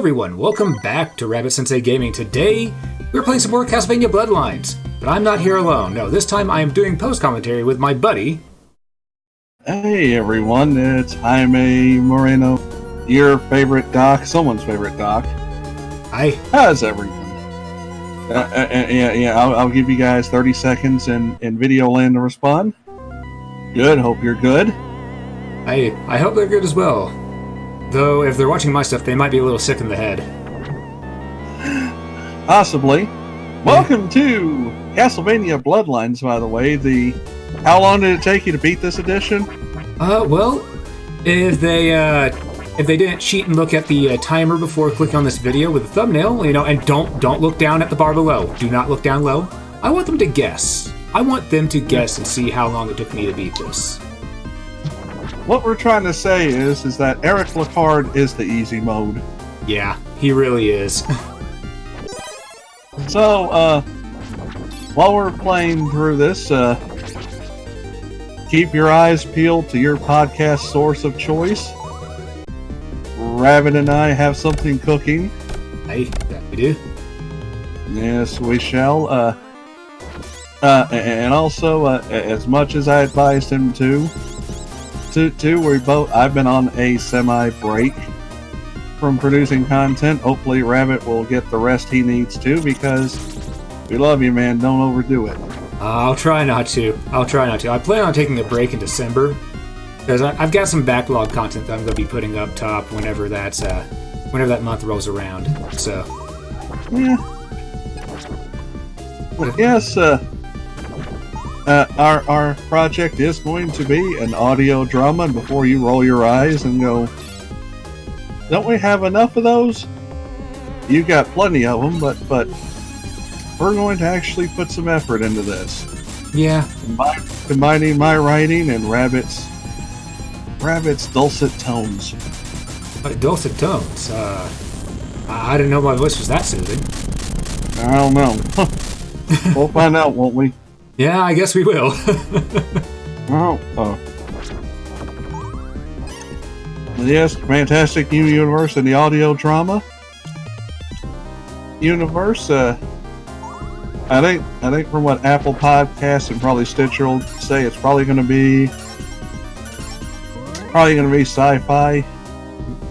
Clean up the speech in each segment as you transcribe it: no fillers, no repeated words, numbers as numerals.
everyone, welcome back to Rabbit Sensei Gaming. Today, we're playing some more Castlevania Bloodlines, but I'm not here alone. No, this time I am doing post-commentary with my buddy. Hey everyone, it's Jaime Moreno, your favorite doc, someone's favorite doc. Hi. How's everyone? I'll give you guys 30 seconds in video land to respond. Good, hope you're good. I hope they're good as well. Though, if they're watching my stuff, they might be a little sick in the head. Possibly. Welcome to Castlevania Bloodlines, by the way. How long did it take you to beat this edition? Well, if they didn't cheat and look at the timer before clicking on this video with the thumbnail, and don't look down at the bar below. Do not look down low. I want them to guess. I want them to guess and see how long it took me to beat this. What we're trying to say is that Eric Lecarde is the easy mode. Yeah, he really is. So, while we're playing through this, keep your eyes peeled to your podcast source of choice. Rabbit and I have something cooking. Hey, that we do. Yes, we shall. And also, as much as I advised him I've been on a semi-break from producing content. Hopefully Rabbit will get the rest he needs to, because we love you, man. Don't overdo it. I'll try not to. I plan on taking a break in December, because I've got some backlog content that I'm going to be putting up top whenever that month rolls around. So, yeah. Well, yes, our project is going to be an audio drama, and before you roll your eyes and go, don't we have enough of those? You got plenty of them, but we're going to actually put some effort into this. Yeah. Combining my writing and Rabbit's dulcet tones. Dulcet tones? I didn't know my voice was that soothing. I don't know. We'll find out, won't we? Yeah, I guess we will. Yes, fantastic new universe in the audio drama universe. I think from what Apple Podcasts and probably Stitcher will say, it's probably going to be sci-fi.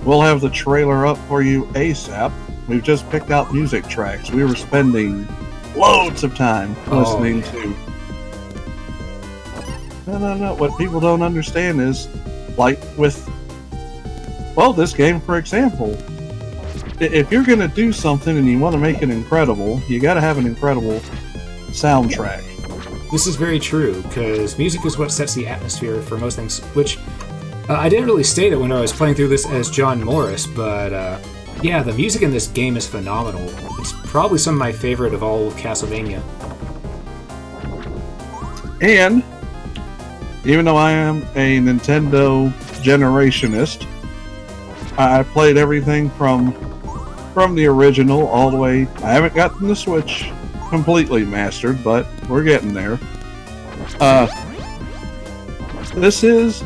We'll have the trailer up for you ASAP. We've just picked out music tracks. We were spending loads of time listening to. No. What people don't understand is, like with, this game, for example, if you're going to do something and you want to make it incredible, you got to have an incredible soundtrack. This is very true, because music is what sets the atmosphere for most things, which I didn't really state it when I was playing through this as John Morris, but yeah, the music in this game is phenomenal. It's probably some of my favorite of all of Castlevania. And even though I am a Nintendo generationist, I played everything from the original all the way. I haven't gotten the Switch completely mastered, but we're getting there. This is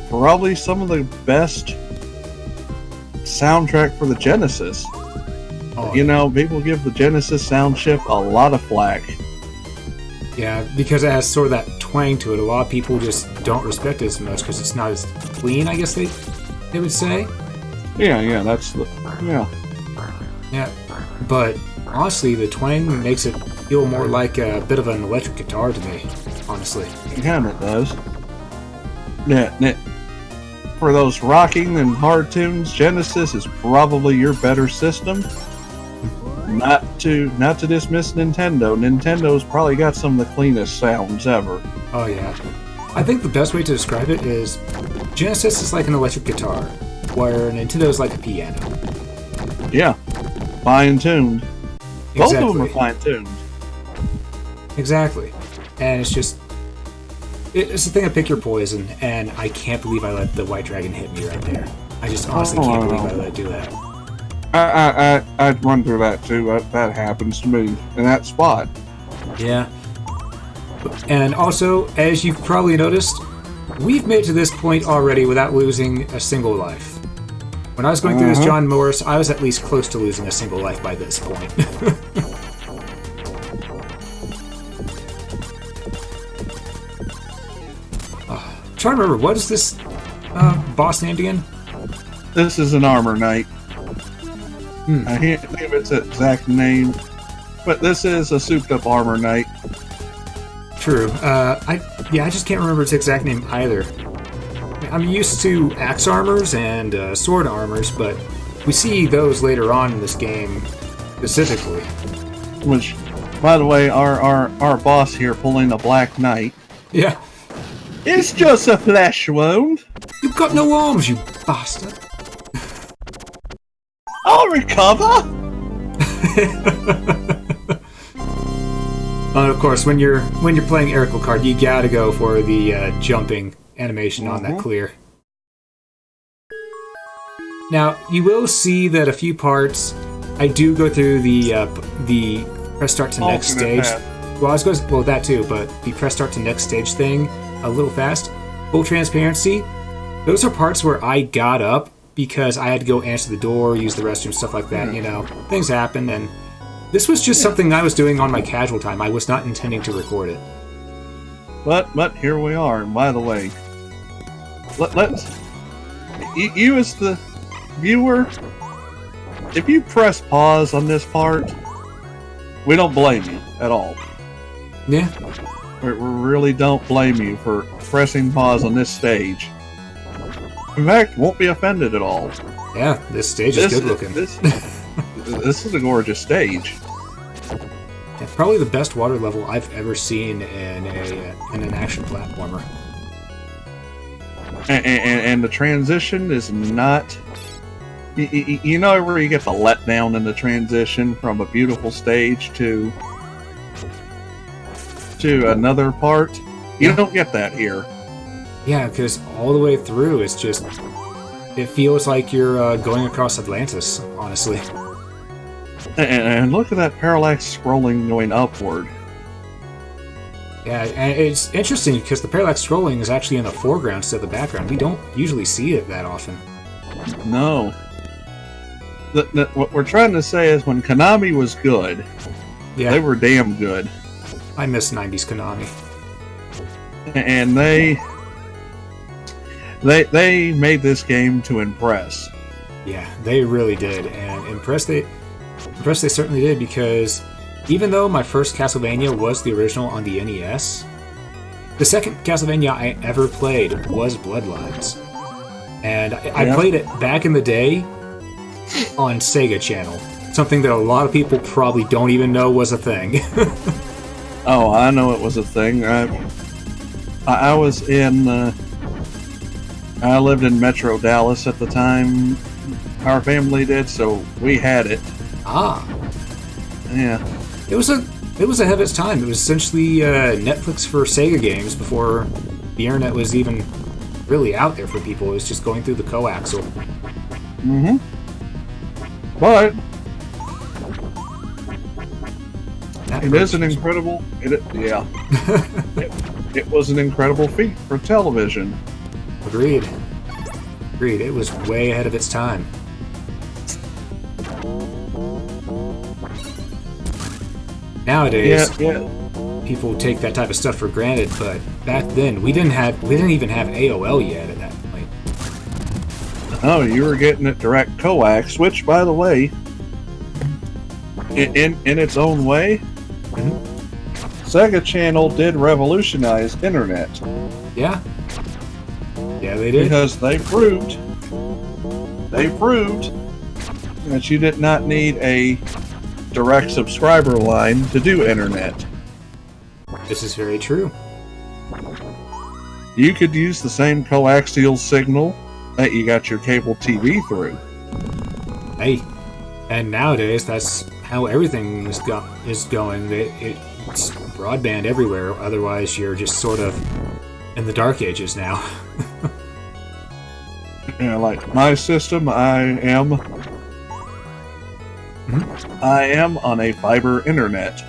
probably some of the best soundtrack for the Genesis. People give the Genesis sound chip a lot of flack. Yeah, because it has sort of that twang to it. A lot of people just don't respect it as much because it's not as clean, I guess they would say. Yeah, Yeah, but honestly, the twang makes it feel more like a bit of an electric guitar to me, honestly. Yeah, it does. Yeah, for those rocking and hard tunes, Genesis is probably your better system. Not to dismiss Nintendo. Nintendo's probably got some of the cleanest sounds ever. Oh yeah. I think the best way to describe it is Genesis is like an electric guitar, where Nintendo is like a piano. Yeah. Fine-tuned. Exactly. Both of them are fine-tuned. Exactly. And it's just... It's the thing of pick your poison, and I can't believe I let the White Dragon hit me right there. I just honestly can't believe I let it do that. I'd run through that too. That happens to me in that spot. Yeah. And also, as you've probably noticed, we've made it to this point already without losing a single life. When I was going through this John Morris, I was at least close to losing a single life by this point. I'm trying to remember, what is this boss named again? This is an armor knight. I can't think of its exact name, but this is a souped-up armor knight. True. I just can't remember its exact name either. I'm used to axe armors and sword armors, but we see those later on in this game specifically. Which, by the way, our boss here pulling a Black Knight. Yeah. It's just a flesh wound. You've got no arms, you bastard. I'll recover. Of course, when you're playing Eric Lecarde, you gotta go for the jumping animation on that clear. Now, you will see that a few parts I do go through the press start to next stage. Well, I was going to, well, that too, but the press start to next stage thing a little fast. Full transparency. Those are parts where I got up because I had to go answer the door, use the restroom, stuff like that. You know, things happen, and this was just something I was doing on my casual time. I was not intending to record it. But here we are. And by the way, let's you as the viewer, if you press pause on this part, we don't blame you at all. Yeah. We really don't blame you for pressing pause on this stage. In fact, won't be offended at all. Yeah, this stage is good looking. This is a gorgeous stage. Yeah, probably the best water level I've ever seen in an action platformer. And the transition is not... You know where you get the letdown in the transition from a beautiful stage to another part? You don't get that here. Yeah, because all the way through, it's just... It feels like you're going across Atlantis, honestly. And look at that parallax scrolling going upward. Yeah, and it's interesting because the parallax scrolling is actually in the foreground instead of the background. We don't usually see it that often. No. What we're trying to say is when Konami was good, they were damn good. I miss 90s Konami. And they made this game to impress. Yeah, they really did. And impress they certainly did, because even though my first Castlevania was the original on the NES, the second Castlevania I ever played was Bloodlines. And I played it back in the day on Sega Channel. Something that a lot of people probably don't even know was a thing. Oh, I know it was a thing. I was in... I lived in Metro Dallas at the time. Our family did, so we had it. Ah. Yeah. It was ahead of its time. It was essentially Netflix for Sega games before the internet was even really out there for people. It was just going through the coaxial. Mm-hmm. But it is an incredible... It was an incredible feat for television. Agreed. It was way ahead of its time. Nowadays, people take that type of stuff for granted, but back then we didn't even have AOL yet at that point. Oh, you were getting it direct coax, which, by the way, in its own way, Sega Channel did revolutionize internet. Yeah. Yeah, they did. Because they proved that you did not need a direct subscriber line to do internet. This is very true. You could use the same coaxial signal that you got your cable TV through. Hey, and nowadays that's how everything is going. It's broadband everywhere. Otherwise, you're just sort of in the dark ages now. Yeah, like my system, I am on a fiber internet.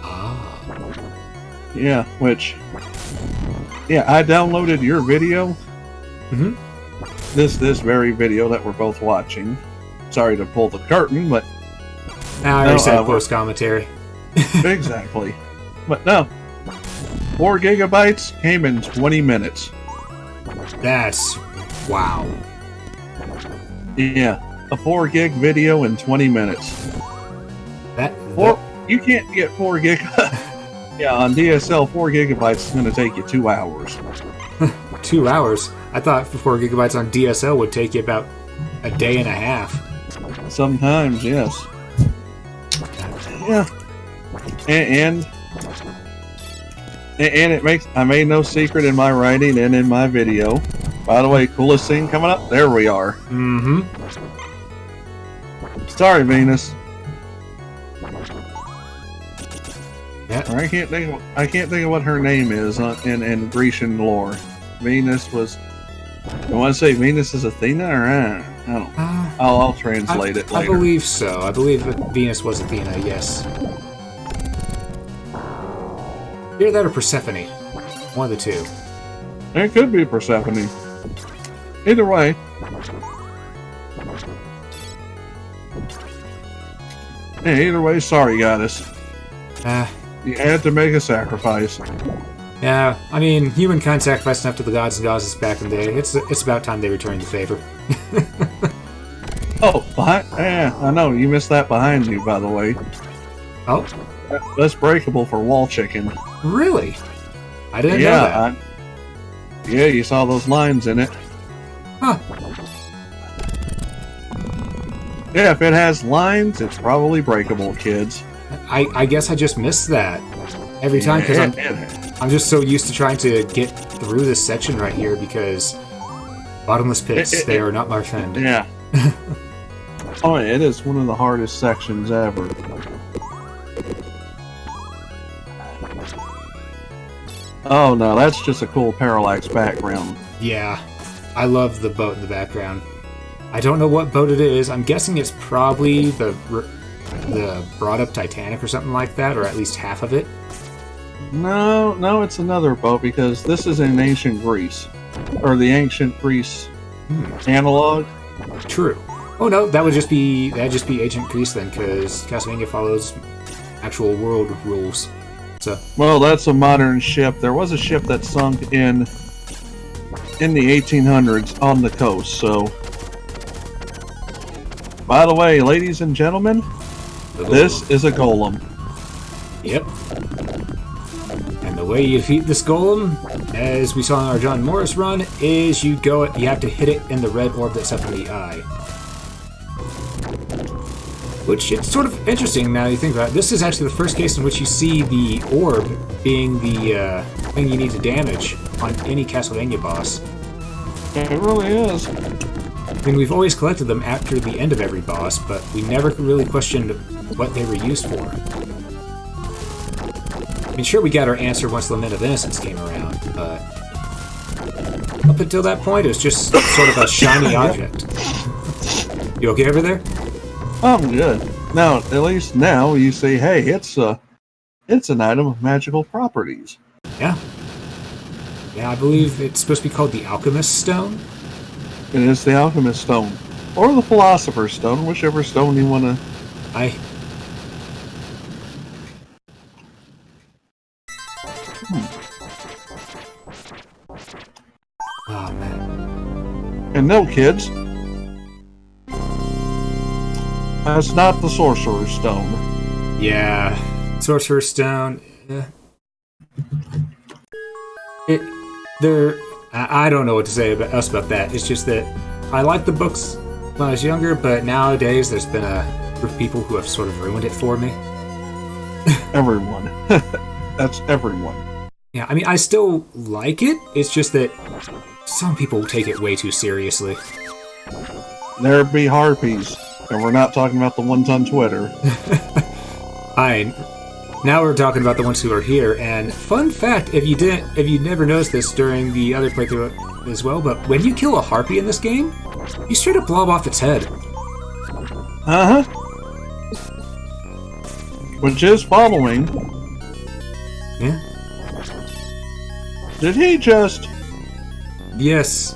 Ah. Yeah, I downloaded your video. this very video that we're both watching. Sorry to pull the curtain, but I already said post commentary. Exactly. But no, 4 gigabytes came in 20 minutes. That's wow. Yeah, a 4 gig video in 20 minutes. You can't get 4 gig. Yeah, on DSL, 4 gigabytes is going to take you 2 hours. 2 hours? I thought 4 gigabytes on DSL would take you about a day and a half. Sometimes, yes. Yeah. And it makes... I made no secret in my writing and in my video. By the way, coolest scene coming up? There we are. Mm-hmm. Sorry, Venus. Yeah. I can't think of what her name is in Grecian lore. Venus was... I want to say Venus is Athena, or I don't know. I'll translate it later. I believe so. I believe that Venus was Athena, yes. Either that or Persephone. One of the two. It could be Persephone. Either way. Yeah, either way, sorry, goddess. You had to make a sacrifice. Yeah, I mean, humankind sacrificed enough to the gods and goddesses back in the day. It's about time they returned the favor. Oh, yeah, I know. You missed that behind you, by the way. Oh? That's breakable for wall chicken. Really? I didn't know that. Yeah, you saw those lines in it. Huh. Yeah, if it has lines, it's probably breakable, kids. I guess I just missed that every time because I'm just so used to trying to get through this section right here because bottomless pits, they are not my friend. Yeah. Oh, it is one of the hardest sections ever. Oh no, that's just a cool parallax background. Yeah, I love the boat in the background. I don't know what boat it is. I'm guessing it's probably the brought up Titanic or something like that, or at least half of it. No, it's another boat because this is in ancient Greece, or the ancient Greece analog. True. Oh no, that'd just be ancient Greece then, because Castlevania follows actual world rules. So. Well, that's a modern ship. There was a ship that sunk in the 1800s on the coast. So, by the way, ladies and gentlemen, this is a golem. Yep. And the way you defeat this golem, as we saw in our John Morris run, is you have to hit it in the red orb that's up in the eye. Which, it's sort of interesting now you think about it. This is actually the first case in which you see the orb being the thing you need to damage on any Castlevania boss. It really is. I mean, we've always collected them after the end of every boss, but we never really questioned what they were used for. I mean, sure, we got our answer once Lament of Innocence came around, but up until that point, it was just sort of a shiny object. You okay over there? I'm good. Now, at least now you say, hey, it's an item of magical properties. Yeah. Yeah, I believe it's supposed to be called the Alchemist Stone. It is the Alchemist Stone. Or the Philosopher's Stone, whichever stone you want to... Oh, man. And no, kids. That's not the Sorcerer's Stone. Yeah. Sorcerer's Stone... I don't know what to say about that. It's just that I liked the books when I was younger, but nowadays there's been a group of people who have sort of ruined it for me. Everyone. That's everyone. Yeah, I mean, I still like it. It's just that some people take it way too seriously. There be harpies, and we're not talking about the ones on Twitter. Now we're talking about the ones who are here, and fun fact, if you never noticed this during the other playthrough as well, but when you kill a harpy in this game, you straight up blob off its head. Uh-huh. Which is following. Yeah. Did he just... Yes.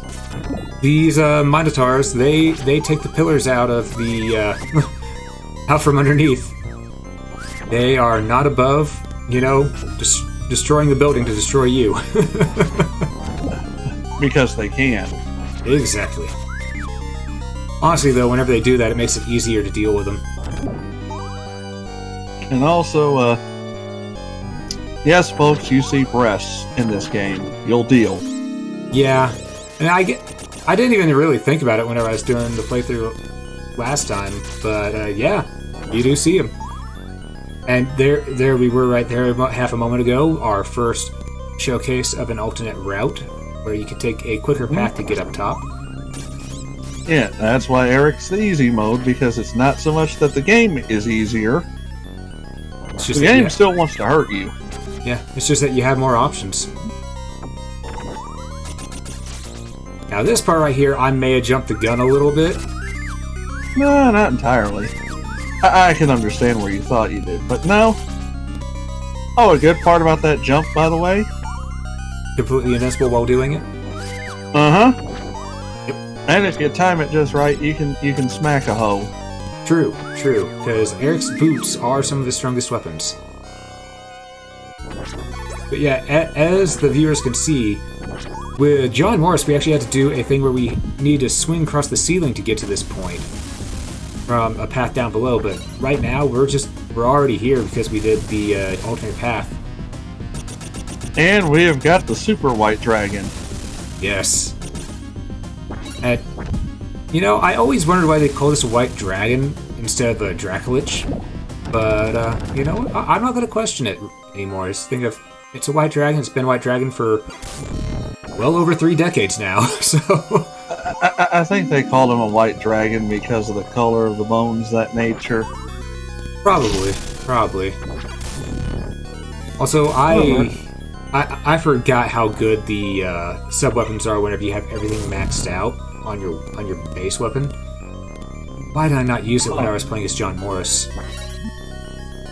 These Minotaurs, they take the pillars out of the out from underneath. They are not above, you know, just destroying the building to destroy you. Because they can. Exactly. Honestly, though, whenever they do that, it makes it easier to deal with them. And also, yes, folks, you see breasts in this game. You'll deal. Yeah, and I didn't even really think about it whenever I was doing the playthrough last time, but yeah, you do see them. And there we were right there about half a moment ago, our first showcase of an alternate route, where you can take a quicker path to get up top. Yeah, that's why Eric's the easy mode, because it's not so much that the game is easier. It's just the game still wants to hurt you. Yeah, it's just that you have more options. Now this part right here, I may have jumped the gun a little bit. No, not entirely. I can understand where you thought you did, but no. Oh, a good part about that jump, by the way. Completely invincible while doing it. Uh-huh. Yep. And if you time it just right, you can smack a hoe. True, because Eric's boots are some of his strongest weapons. But yeah, as the viewers can see, with John Morris, we actually had to do a thing where we need to swing across the ceiling to get to this point from a path down below. But right now, we're already here because we did the alternate path. And we have got the super white dragon. Yes. And, you know, I always wondered why they call this a white dragon instead of a Dracolich. But, you know, I'm not going to question it anymore. I just think of it's a white dragon. It's been a white dragon for well over 3 decades now. So I think they called him a white dragon because of the color of the bones, that nature. Probably. Also, I forgot how good the sub-weapons are whenever you have everything maxed out on your base weapon. Why did I not use it when I was playing as John Morris?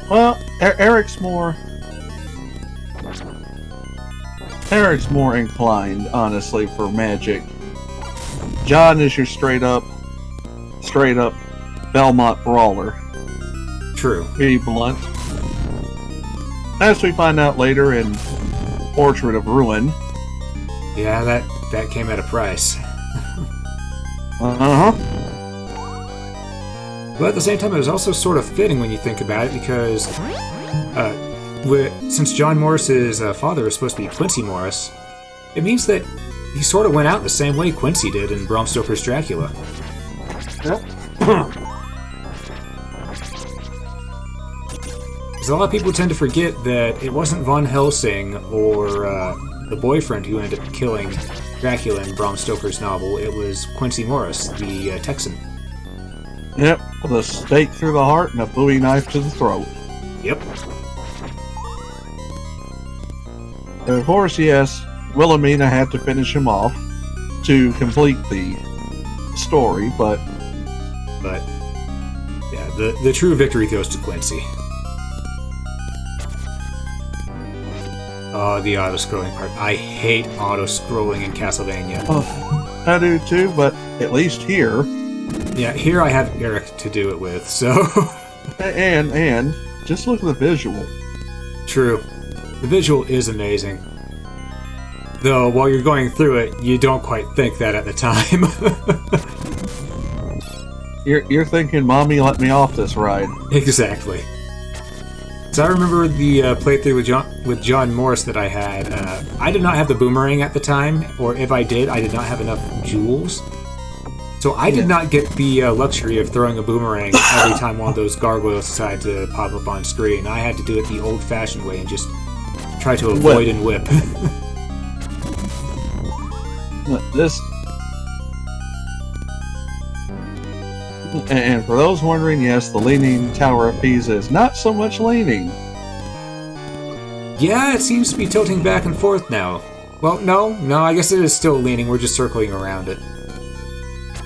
Well, Eric's more inclined, honestly, for magic. John is your straight up Belmont brawler. True. Be blunt. As we find out later in Portrait of Ruin. Yeah, that came at a price. Uh-huh. But at the same time, it was also sort of fitting when you think about it, because since John Morris's father was supposed to be Quincy Morris, it means that he sort of went out the same way Quincy did in Bram Stoker's Dracula. Yep. Because a lot of people tend to forget that it wasn't Von Helsing or the boyfriend who ended up killing Dracula in Bram Stoker's novel. It was Quincy Morris, the Texan. Yep, with a stake through the heart and a Bowie knife to the throat. Yep. And of course, yes, Wilhelmina had to finish him off to complete the story, but yeah, the true victory goes to Quincy. Oh, the auto-scrolling part. I hate auto-scrolling in Castlevania. Oh, I do too, but at least here... Yeah, here I have Eric to do it with, so... and just look at the visual. True. The visual is amazing. Though, while you're going through it, you don't quite think that at the time. You're thinking, Mommy, let me off this ride. Exactly. So I remember the playthrough with John Morris that I had. I did not have the boomerang at the time, or if I did, I did not have enough jewels. So I did not get the luxury of throwing a boomerang every time one of those gargoyles decided to pop up on screen. I had to do it the old-fashioned way and just try to avoid and whip. And for those wondering, yes, the Leaning Tower of Pisa is not so much leaning. Yeah, it seems to be tilting back and forth now. Well, no, I guess it is still leaning. We're just circling around it.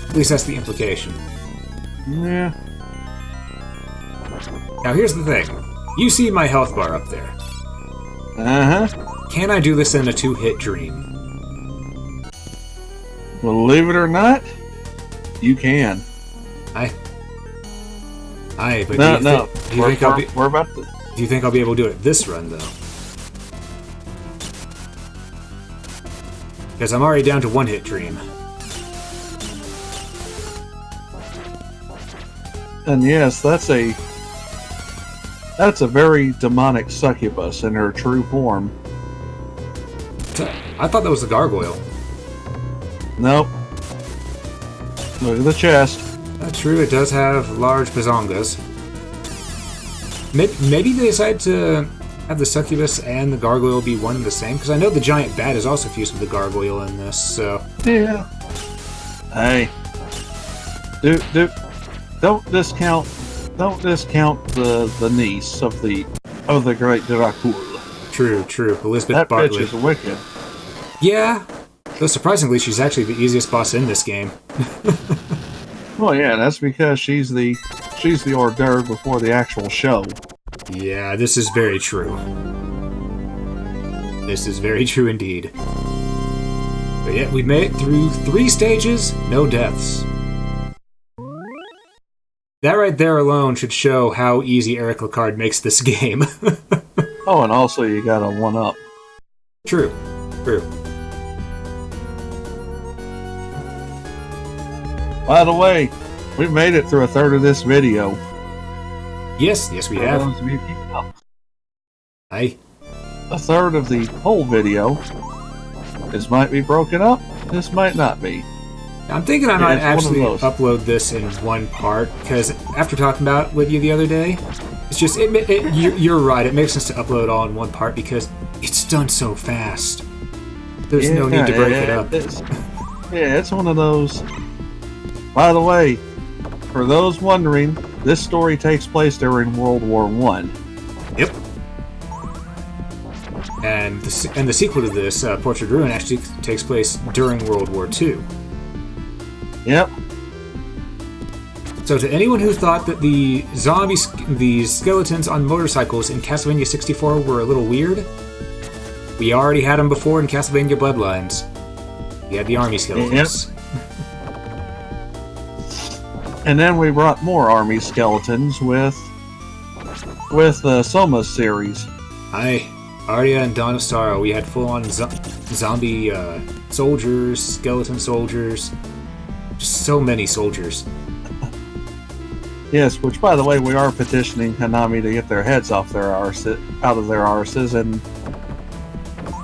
At least that's the implication. Yeah. Now here's the thing. You see my health bar up there. Uh-huh. Can I do this in a 2-hit dream? Believe it or not, you can. Aye, but No, do no. you think I'll be? We're about to. Do you think I'll be able to do it this run though? Because I'm already down to one hit dream. And yes, that's a very demonic succubus in her true form. I thought that was the gargoyle. Nope. Look at the chest. That's true. It does have large bazongas. Maybe they decide to have the succubus and the gargoyle be one and the same, because I know the giant bat is also fused with the gargoyle in this. So Yeah. Hey. Don't discount the niece of the great Dracula. True. Elizabeth That Bartlett. bitch is wicked. Yeah. Though surprisingly, she's actually the easiest boss in this game. Well, yeah, that's because she's the hors d'oeuvre before the actual show. Yeah, this is very true. This is very true indeed. But yeah, we made it through 3 stages, no deaths. That right there alone should show how easy Eric Lecarde makes this game. Oh, and also you got a 1-up. True. By the way, we made it through a third of this video. Yes, we have. Aye. A third of the whole video. This might be broken up. This might not be. I'm thinking I might it's one of actually those. upload this in one part, because after talking about it with you the other day, it's just, you're right, it makes sense to upload all in one part because it's done so fast. There's no need to break it up. It's one of those. By the way, for those wondering, this story takes place during World War I. Yep. And the sequel to this, Portrait Ruin, actually takes place during World War II. Yep. So to anyone who thought that the skeletons on motorcycles in Castlevania 64 were a little weird, we already had them before in Castlevania Bloodlines. We had the army skeletons. Yep. And then we brought more army skeletons with Soma's series. Aye. Arya and Donosaro, we had full-on zombie soldiers, skeleton soldiers, just so many soldiers. Yes, which by the way, we are petitioning Konami to get their heads out of their arses and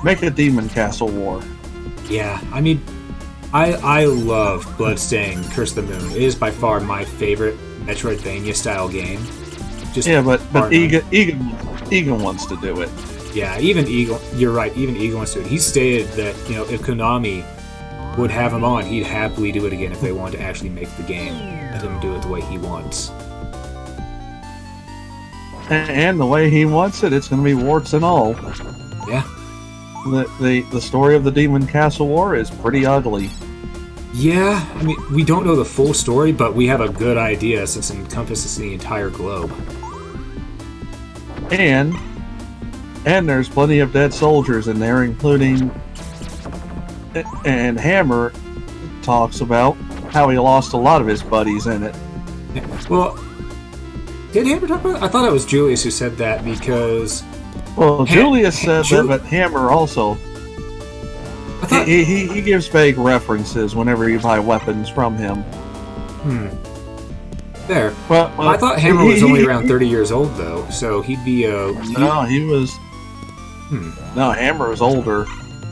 make a Demon Castle War. Yeah, I mean, I love Bloodstained Curse of the Moon. It is by far my favorite Metroidvania-style game. Just but Egan wants to do it. Yeah, even Eagle, you're right, even Eagle wants to do it. He stated that, if Konami would have him on, he'd happily do it again if they wanted to actually make the game. Let him do it the way he wants. And the way he wants it, it's going to be warts and all. Yeah. The story of the Demon Castle War is pretty ugly. Yeah, I mean, we don't know the full story, but we have a good idea since it encompasses the entire globe. And there's plenty of dead soldiers in there, including... And Hammer talks about how he lost a lot of his buddies in it. Well, did Hammer talk about it? I thought it was Julius who said that because... Well, Julius said that, but Hammer also... He gives vague references whenever you buy weapons from him. There. Well, I thought Hammer was only around 30 years old, though, so he'd be... No, he was... No, Hammer was older.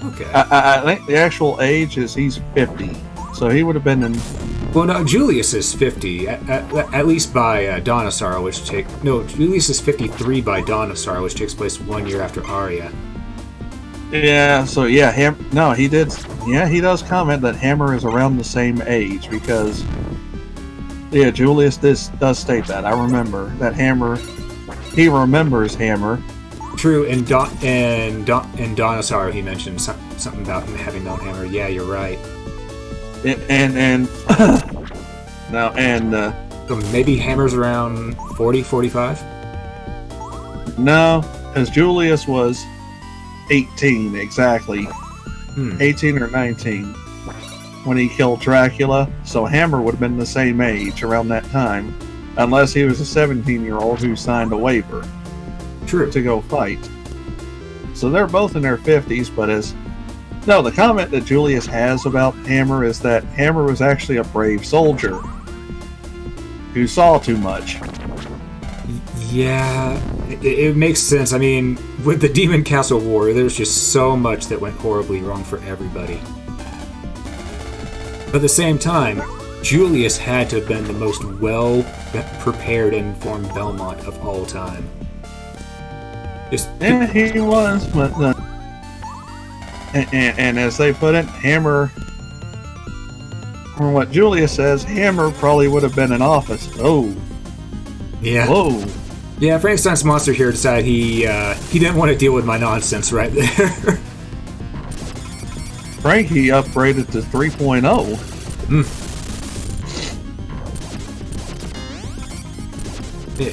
Okay. I think the actual age is he's 50, so he would have been in... Well, no, Julius is 50, at least by Dawn of Sorrow, Julius is 53 by Dawn of Sorrow, which takes place 1 year after Arya. Yeah, so yeah, he does comment that Hammer is around the same age, because... Yeah, Julius does state that. I remember that Hammer... He remembers Hammer. True, in Dawn of Sorrow he mentioned something about him having known Hammer. Yeah, you're right. So maybe Hammer's around 40, 45? No, because Julius was 18, exactly. 18 or 19 when he killed Dracula, so Hammer would have been the same age around that time, unless he was a 17-year-old who signed a waiver to go fight. So they're both in their 50s, but the comment that Julius has about Hammer is that Hammer was actually a brave soldier who saw too much. Yeah, it makes sense. I mean, with the Demon Castle War, there's just so much that went horribly wrong for everybody. But at the same time, Julius had to have been the most well-prepared and informed Belmont of all time. Yeah, he was, but and as they put it, Hammer, from what Julius says, Hammer probably would have been in office. Oh. Yeah. Whoa. Yeah, Frankenstein's monster here decided he didn't want to deal with my nonsense right there. Frankie upgraded to 3.0.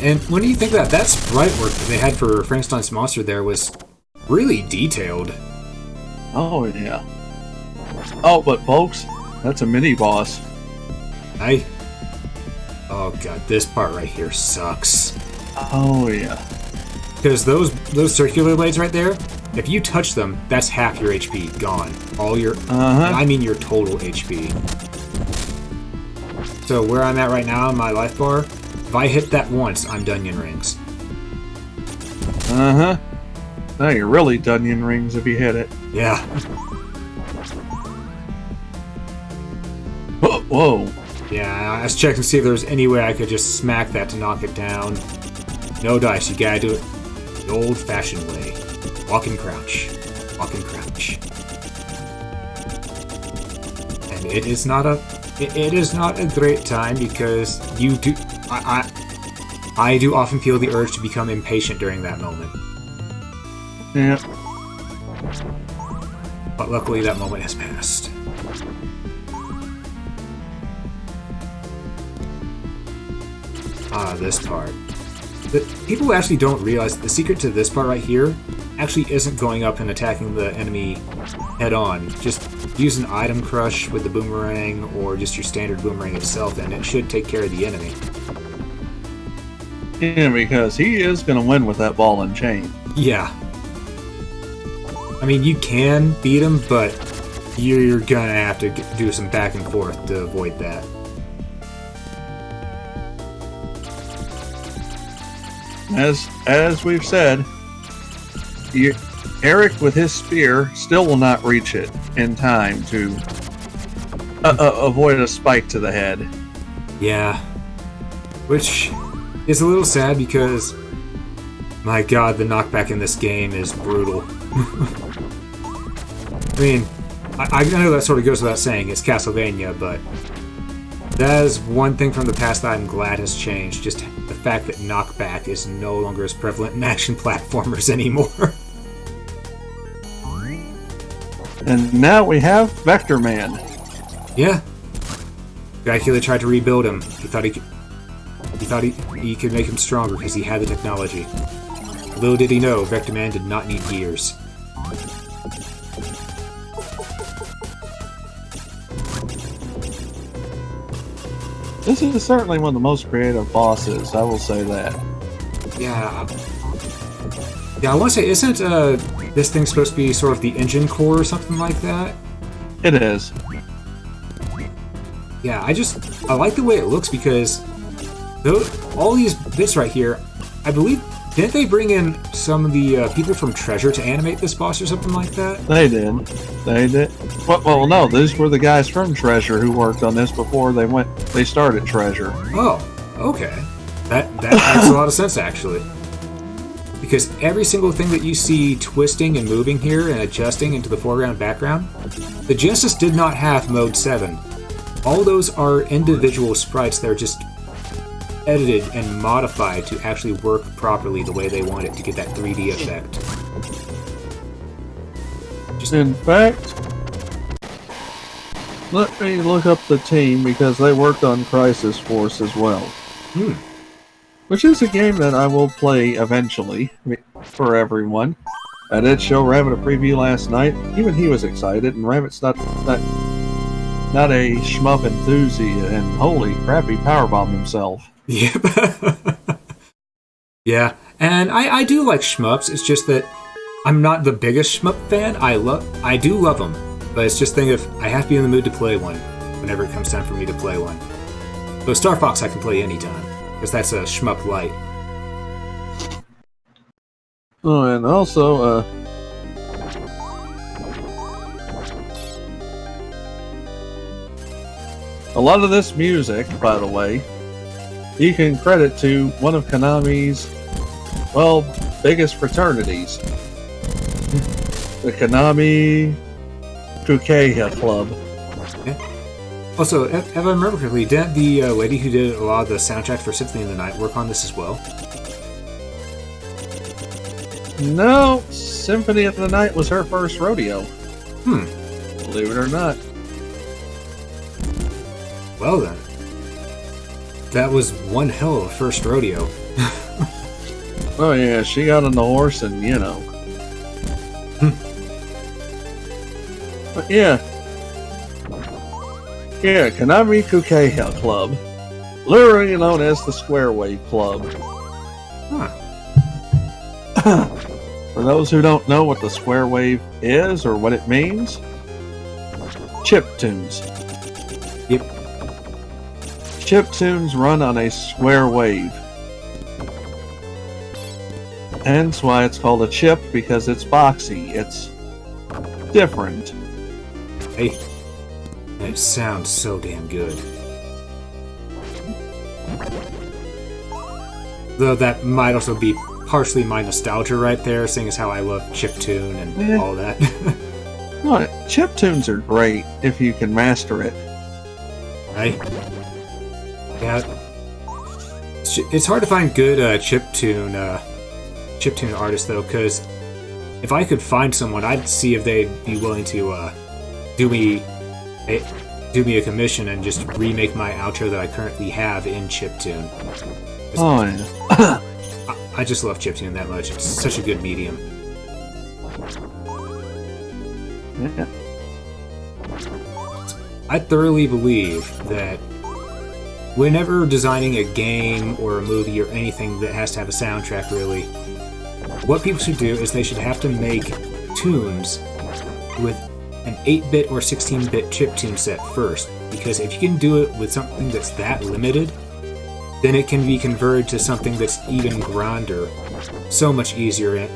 And when do you think that sprite work that they had for Frankenstein's monster there was really detailed? Oh, yeah. Oh, but folks, that's a mini-boss. Oh god, this part right here sucks. Oh, yeah. Because those circular blades right there, if you touch them, that's half your HP gone. All your... I mean your total HP. So where I'm at right now in my life bar, if I hit that once, I'm Dunyan Rings. Now you're really Dunyan Rings if you hit it. Yeah. Whoa. Yeah, I was checking to see if there was any way I could just smack that to knock it down. No dice, you gotta do it the old-fashioned way. Walk and crouch. Walk and crouch. And it is not a great time because you do... I do often feel the urge to become impatient during that moment. Yeah. But luckily that moment has passed. This part. People actually don't realize that the secret to this part right here actually isn't going up and attacking the enemy head-on. Just use an item crush with the boomerang or just your standard boomerang itself and it should take care of the enemy. Yeah, because he is going to win with that ball and chain. Yeah. I mean, you can beat him, but you're going to have to do some back and forth to avoid that. As we've said, Eric with his spear still will not reach it in time to avoid a spike to the head. Yeah. Which is a little sad because, my god, the knockback in this game is brutal. I mean, I know that sort of goes without saying, it's Castlevania, but that is one thing from the past that I'm glad has changed. Just the fact that knockback is no longer as prevalent in action platformers anymore. And now we have Vector Man. Yeah. Dracula tried to rebuild him. He thought he could make him stronger because he had the technology. Little did he know, Vector Man did not need gears. This is certainly one of the most creative bosses, I will say that. Yeah. Yeah, I want to say, isn't this thing supposed to be sort of the engine core or something like that? It is. Yeah, I like the way it looks because all these bits right here, I believe, didn't they bring in some of the people from Treasure to animate this boss or something like that? They did. Well, no, these were the guys from Treasure who worked on this before they started Treasure. Oh, okay. That makes a lot of sense, actually. Because every single thing that you see twisting and moving here and adjusting into the foreground and background, the Genesis did not have Mode 7. All those are individual sprites that are just edited and modified to actually work properly the way they want it to get that 3D effect. In fact, let me look up the team because they worked on Crisis Force as well. Which is a game that I will play eventually for everyone. I did show Rabbit a preview last night. Even he was excited, and Rabbit's not not a shmup enthusiast, and holy crap, he powerbombed himself. Yep. Yeah, and I do like shmups. It's just that I'm not the biggest shmup fan. I do love them, but it's just thing if I have to be in the mood to play one whenever it comes time for me to play one. So Star Fox I can play anytime, because that's a shmup light. Oh, and also, a lot of this music, by the way, you can credit to one of Konami's, well, biggest fraternities. The Konami Kukeha Club. Yeah. Also, if I remember correctly, didn't the lady who did a lot of the soundtrack for Symphony of the Night work on this as well? No, Symphony of the Night was her first rodeo. Believe it or not. Well then. That was one hell of a first rodeo. Oh yeah, she got on the horse and, you know. But yeah. Yeah, Konami Kukeha Club. Literally known as the Square Wave Club. Huh. For those who don't know what the Square Wave is or what it means, chiptunes. Yep. Chiptunes run on a square wave. Hence why it's called a chip, because it's boxy. It's different. Hey, it sounds so damn good. Though that might also be partially my nostalgia right there, seeing as how I love chiptune and all that. No, chiptunes are great if you can master it. Right? Yeah. It's hard to find good chiptune artists though, because if I could find someone, I'd see if they'd be willing to do me a commission and just remake my outro that I currently have in chiptune. Oh yeah. I just love chiptune that much. It's such a good medium. Yeah. I thoroughly believe that whenever designing a game or a movie or anything that has to have a soundtrack, really, what people should do is they should have to make tunes with an 8-bit or 16-bit chiptune set first, because if you can do it with something that's that limited, then it can be converted to something that's even grander, so much easier. And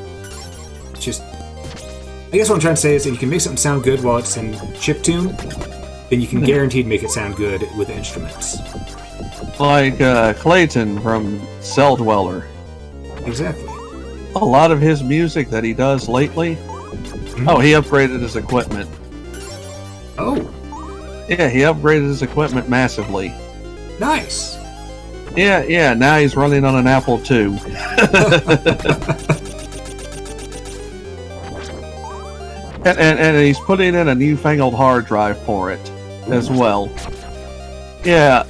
just, I guess what I'm trying to say is, if you can make something sound good while it's in chiptune, then you can guaranteed make it sound good with instruments. Like Clayton from Cell Dweller. Exactly. A lot of his music that he does lately, he upgraded his equipment. Oh. Yeah, he upgraded his equipment massively. Nice. Yeah, now he's running on an Apple II. and he's putting in a newfangled hard drive for it as well. Yeah,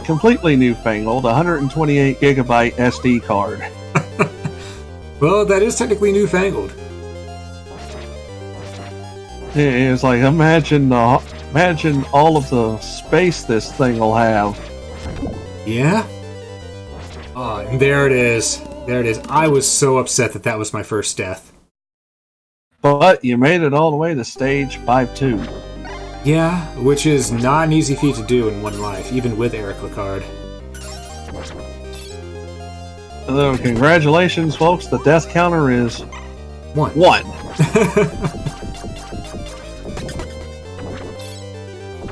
completely newfangled, 128 gigabyte SD card. Well, that is technically newfangled. It's like, imagine all of the space this thing will have. Yeah? Oh, and there it is. There it is. I was so upset that was my first death. But you made it all the way to stage 5-2. Yeah, which is not an easy feat to do in one life, even with Eric Lecarde. So, congratulations, folks. The death counter is 1.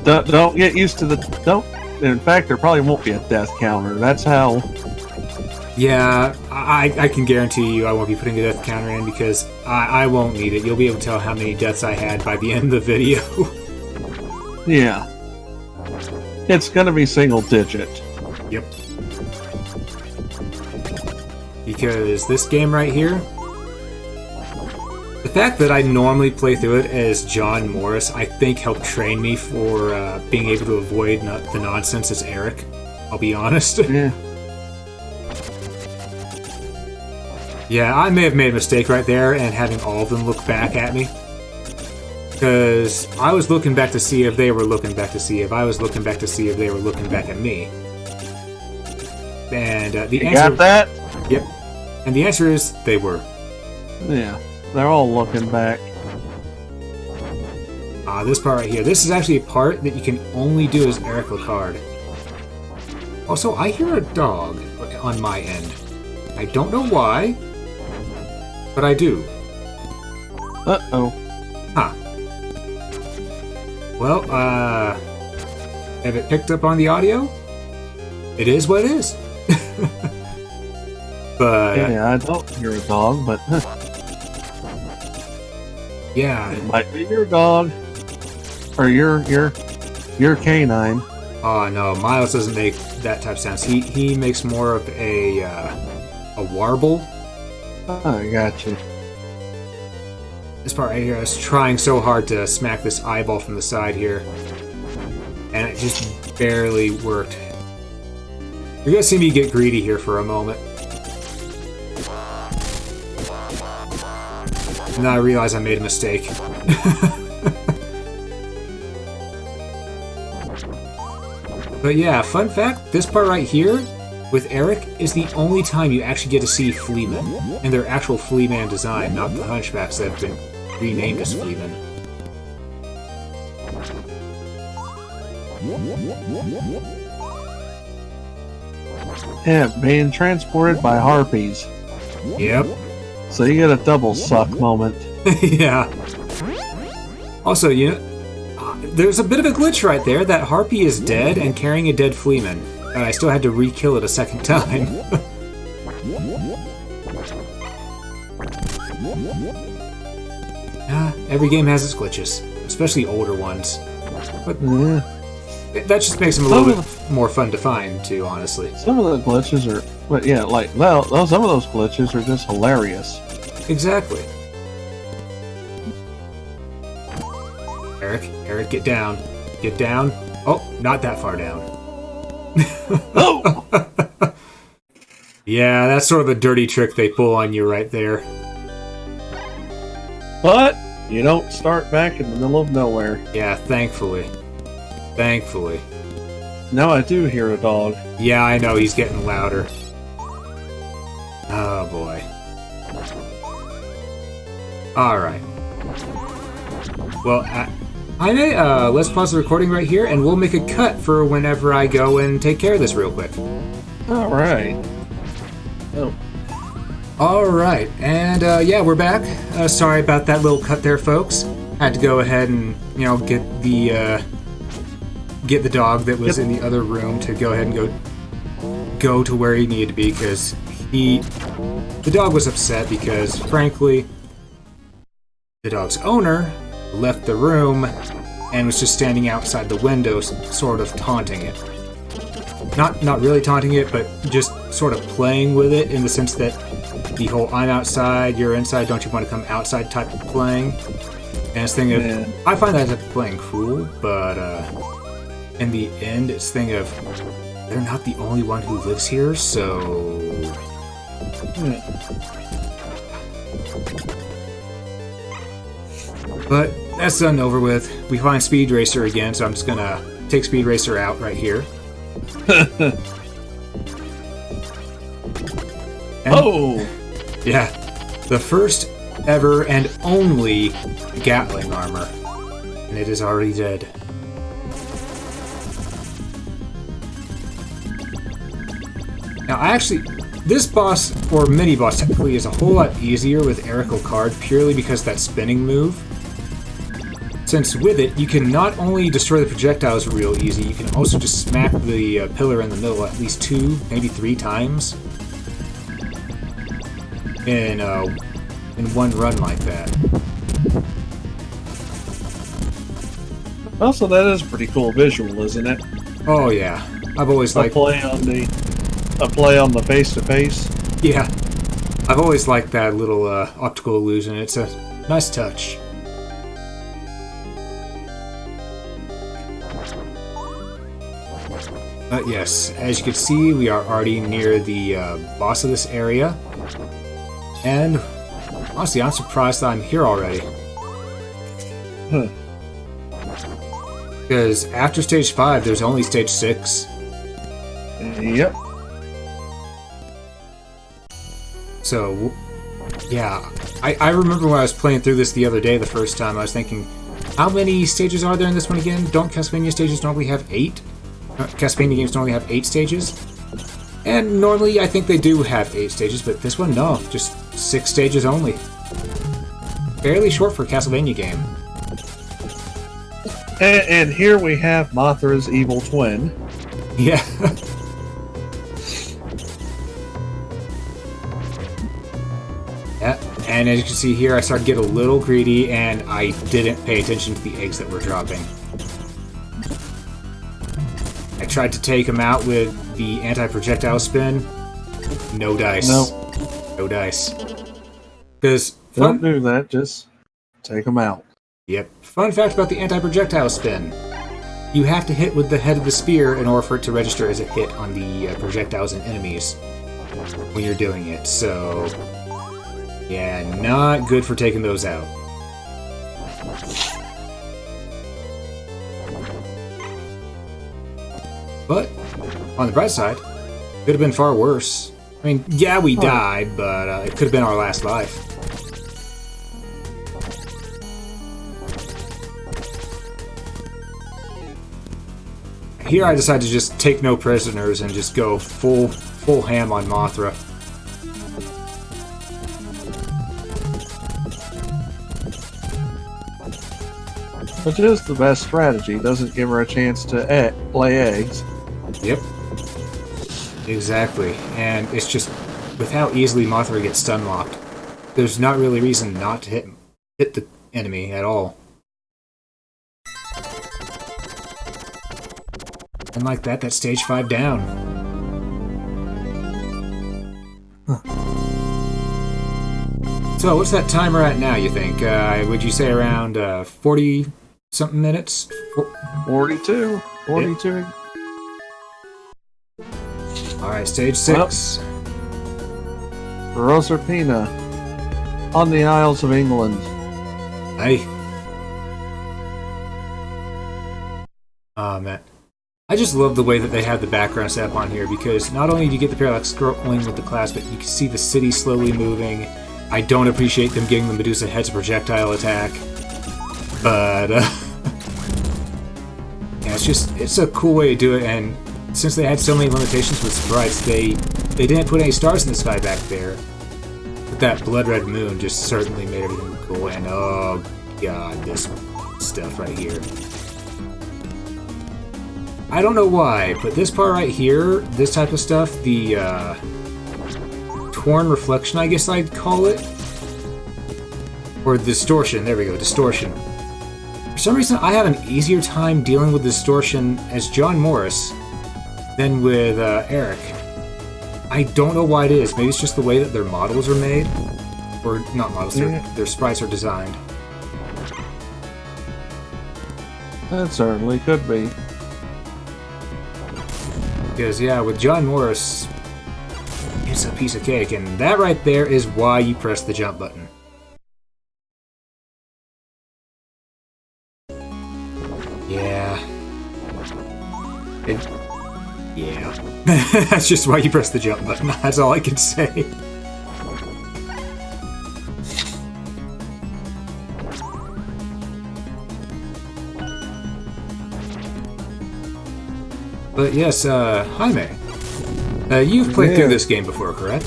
Don't get used to don't. In fact, there probably won't be a death counter. That's how. Yeah, I can guarantee you I won't be putting a death counter in, because I won't need it. You'll be able to tell how many deaths I had by the end of the video. Yeah. It's gonna be single digit. Yep. Because this game right here, the fact that I normally play through it as John Morris, I think helped train me for being able to avoid the nonsense as Eric. I'll be honest. Yeah. Yeah, I may have made a mistake right there and having all of them look back at me. Because I was looking back to see if they were looking back to see if I was looking back to see if they were looking back at me. And the You answer... got that? Yep. And the answer is they were. Yeah, they're all looking back. This part right here. This is actually a part that you can only do as Eric Lecarde. Also, I hear a dog on my end. I don't know why, but I do. Uh-oh. Huh. Well, have it picked up on the audio? It is what it is. But Yeah, I don't hear a dog, but yeah. it might be your dog. Or your canine. Oh no, Miles doesn't make that type of sounds. He makes more of a warble. I got you. This part right here, I was trying so hard to smack this eyeball from the side here, and it just barely worked. You're gonna see me get greedy here for a moment. And then I realize I made a mistake. But yeah, fun fact, this part right here, with Eric, is the only time you actually get to see Fleamen in their actual Fleaman design, not the Hunchbacks that have been renamed as Fleamen. Yeah, being transported by harpies. Yep. So you get a double suck moment. Yeah. Also, you know, there's a bit of a glitch right there. That harpy is dead and carrying a dead Fleaman. And I still had to re-kill it a second time. Every game has its glitches, especially older ones. But Yeah. that just makes them a little bit more fun to find, too, honestly. Some of the glitches are, but yeah, like some of those glitches are just hilarious. Exactly. Eric, get down. Get down. Oh, not that far down. Oh! Yeah, that's sort of a dirty trick they pull on you right there. But you don't start back in the middle of nowhere. Yeah, thankfully. Thankfully. Now I do hear a dog. Yeah, I know, he's getting louder. Oh, boy. Alright. Well, Jaime, let's pause the recording right here, and we'll make a cut for whenever I go and take care of this real quick. Alright. Oh. Alright, and yeah, we're back. Sorry about that little cut there, folks. Had to go ahead and, you know, get the dog that was in the other room to go ahead and go to where he needed to be, because the dog was upset because, frankly, the dog's owner left the room and was just standing outside the window, sort of taunting it. Not really taunting it, but just sort of playing with it in the sense that the whole "I'm outside, you're inside, don't you want to come outside" type of playing. And it's thing of, I find that type of playing cool, but in the end, it's thing of, they're not the only one who lives here, so... But that's done and over with. We find Speed Racer again, so I'm just gonna take Speed Racer out right here. Oh! Yeah, the first ever and only Gatling armor. And it is already dead. Now, this boss, or mini-boss technically, is a whole lot easier with Eric Lecarde purely because of that spinning move. Since with it, you can not only destroy the projectiles real easy, you can also just smack the pillar in the middle at least 2, maybe 3 times in one run like that. Also, that is a pretty cool visual, isn't it? Oh yeah, I've always liked a play on the face-to-face. Yeah, I've always liked that little optical illusion. It's a nice touch. But yes, as you can see, we are already near the boss of this area. And honestly, I'm surprised that I'm here already. Because after stage 5, there's only stage 6. Yep. So, yeah. I remember when I was playing through this the other day, the first time, I was thinking, how many stages are there in this one again? Don't Castlevania stages normally have 8? Castlevania games normally have 8 stages? And normally, I think they do have 8 stages, but this one, no. Just 6 stages only. Fairly short for a Castlevania game. And here we have Mothra's evil twin. Yeah. Yeah, and as you can see here, I started to get a little greedy, and I didn't pay attention to the eggs that were dropping. I tried to take them out with the anti-projectile spin. No dice. No dice. Because don't do that. Just take them out. Yep. Fun fact about the anti-projectile spin. You have to hit with the head of the spear in order for it to register as a hit on the projectiles and enemies when you're doing it. So, yeah, not good for taking those out. But, on the bright side, could have been far worse. I mean, yeah, we died, but it could have been our last life. Here I decided to just take no prisoners and just go full ham on Mothra. Which is the best strategy. Doesn't give her a chance to lay eggs. Yep. Exactly. And it's just, with how easily Mothra gets stun locked, there's not really a reason not to hit the enemy at all. And like that, that's stage 5 down. Huh. So, what's that timer at now, you think? Would you say around 40-something minutes? 42. 42. Yep. Alright, stage 6. Proserpina. On the Isles of England. Hey. Oh, man. I just love the way that they have the background set up on here, because not only do you get the parallax scrolling with the class, but you can see the city slowly moving. I don't appreciate them getting the Medusa head's projectile attack, but yeah, it's a cool way to do it. And since they had so many limitations with sprites, they didn't put any stars in the sky back there. But that blood red moon just certainly made everything cool. And oh god, this stuff right here. I don't know why, but this part right here, this type of stuff, the torn reflection, I guess I'd call it, or distortion, there we go, distortion. For some reason, I have an easier time dealing with distortion as John Morris than with Eric. I don't know why it is. Maybe it's just the way that their models are made, or not models, their sprites are designed. That certainly could be. Because, yeah, with John Morris, it's a piece of cake, and that right there is why you press the jump button. Yeah. Yeah. That's just why you press the jump button. That's all I can say. But yes, Jaime, you've played through this game before, correct?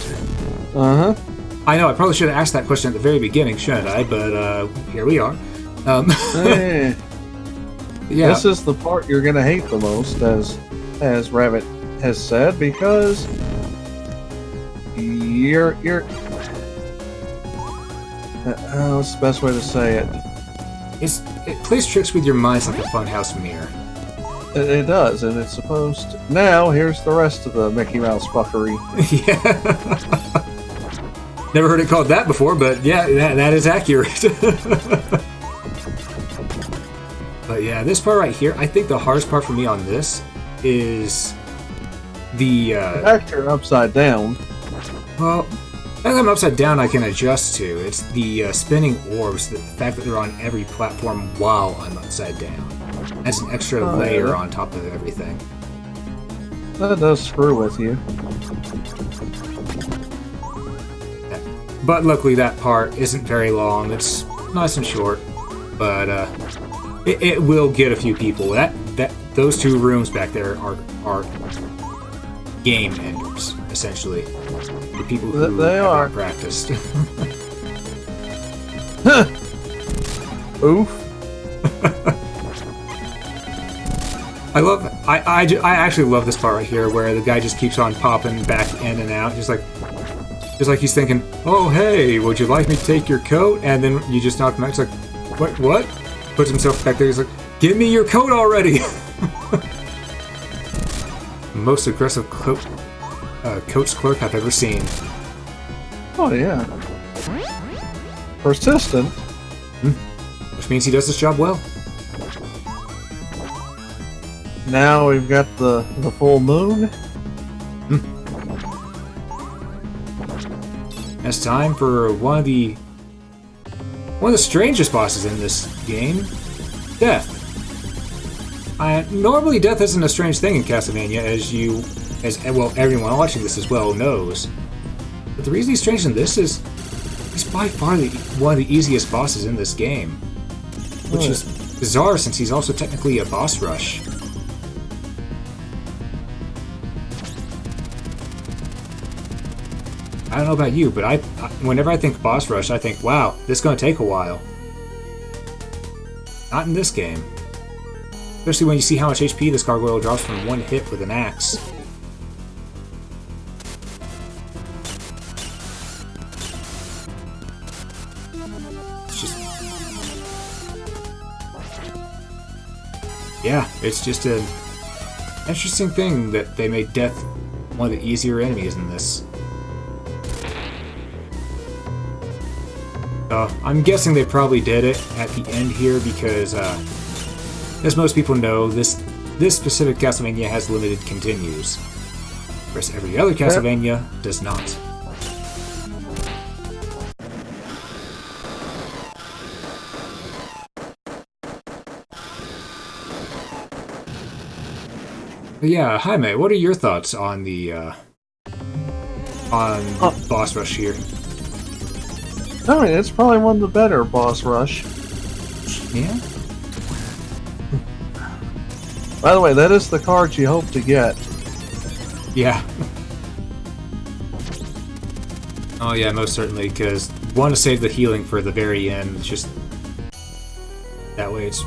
Uh-huh. I know, I probably should have asked that question at the very beginning, shouldn't I? But here we are. Hey. Yeah. This is the part you're going to hate the most, as Rabbit has said, because you're what's the best way to say it? It plays tricks with your minds like a funhouse mirror. It does, and it's supposed to... Now, here's the rest of the Mickey Mouse fuckery. Yeah. Never heard it called that before, but yeah, that is accurate. But yeah, this part right here, I think the hardest part for me on this is the... Back turn upside down. Well, As I'm upside down, I can adjust to. It's the spinning orbs, the fact that they're on every platform while I'm upside down. That's an extra layer on top of everything. That does screw with you. But luckily that part isn't very long. It's nice and short. But it will get a few people. Those two rooms back there are game enders, essentially. The people who haven't practiced. Oof. I actually love this part right here where the guy just keeps on popping back in and out, just like he's thinking, "Oh hey, would you like me to take your coat?" And then you just knock him out. He's like, "What?" Puts himself back there. He's like, "Give me your coat already!" Most aggressive coach clerk I've ever seen. Oh yeah. Persistent. Which means he does his job well. Now we've got the full moon. It's time for one of the strangest bosses in this game, Death. Normally, Death isn't a strange thing in Castlevania, as everyone watching this as well knows. But the reason he's strange in this is he's by far one of the easiest bosses in this game, which is bizarre since he's also technically a boss rush. I don't know about you, but whenever I think boss rush, I think, wow, this is going to take a while. Not in this game. Especially when you see how much HP this gargoyle drops from one hit with an axe. It's just... yeah, it's just an interesting thing that they made Death one of the easier enemies in this. I'm guessing they probably did it at the end here because, as most people know, this specific Castlevania has limited continues, whereas every other Castlevania does not. But yeah, Jaime, what are your thoughts on the boss rush here? I mean, it's probably one of the better boss rush. Yeah? By the way, that is the card you hope to get. Yeah. Oh yeah, most certainly, because want to save the healing for the very end. It's just... that way it's